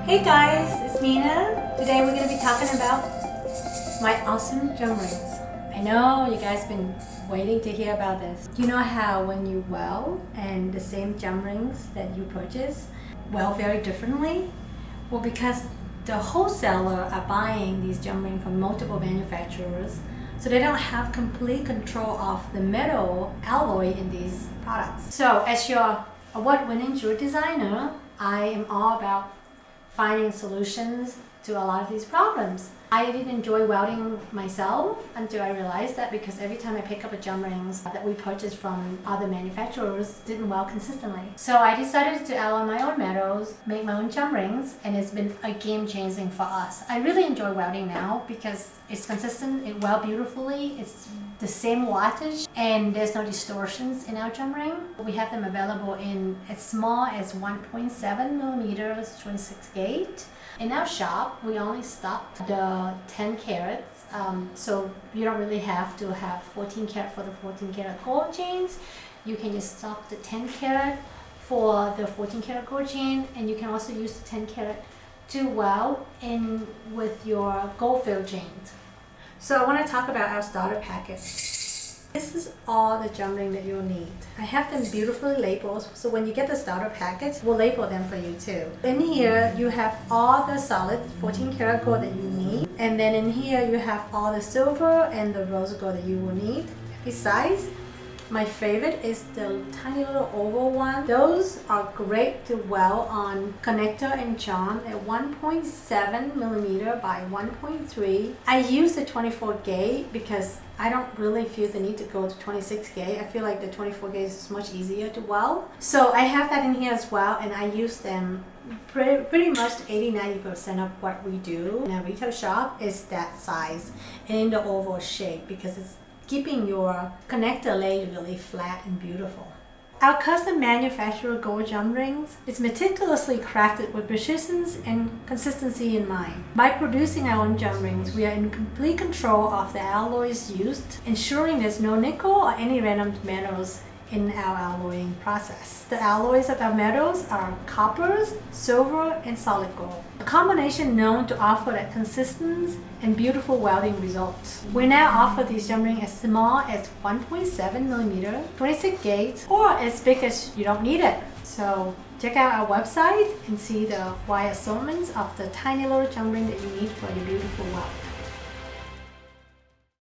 Hey guys, it's Nina. Today we're going to be talking about my awesome drum rings. I know you guys been waiting to hear about this. You know how when you weld and the same drum rings that you purchase weld very differently? Well, because the wholesaler are buying these drum rings from multiple manufacturers, so they don't have complete control of the metal alloy in these products. So as your award-winning jewelry designer, I am all about finding solutions to a lot of these problems. I didn't enjoy welding myself until I realized that, because every time I pick up a drum rings that we purchased from other manufacturers didn't weld consistently. So I decided to alloy my own metals, make my own drum rings, and it's been a game changing for us. I really enjoy welding now because it's consistent, it welds beautifully, it's the same wattage, and there's no distortions in our drum ring. We have them available in as small as 1.7 millimeters, 26 gauge. In our shop, we only stock the 10 carats, so you don't really have to have 14 karat for the 14 karat gold chains. You can just stock the 10 karat for the 14 karat gold chain, and you can also use the 10 karat to weld in with your gold fill chains. So I want to talk about our starter package. This is all the drum ring that you'll need. I have them beautifully labeled, so when you get the starter package, we'll label them for you too. In here, you have all the solid 14 karat gold that you need. And then in here, you have all the silver and the rose gold that you will need. Besides, my favorite is the tiny little oval one. Those are great to weld on connector and charm at 1.7 millimeter by 1.3. I use the 24 gauge because I don't really feel the need to go to 26 gauge. I feel like the 24 gauge is much easier to weld. So I have that in here as well, and I use them pretty much 80-90% of what we do in a retail shop is that size and in the oval shape, because it's keeping your connector lay really flat and beautiful. Our custom manufactured gold drum rings is meticulously crafted with precision and consistency in mind. By producing our own drum rings, we are in complete control of the alloys used, ensuring there's no nickel or any random metals in our alloying process. The alloys of our metals are coppers, silver, and solid gold, a combination known to offer that consistent and beautiful welding results. We now offer these drum rings as small as 1.7 millimeter, 26 gauge, or as big as you don't need it. So check out our website and see the wide assortments of the tiny little drum ring that you need for your beautiful weld.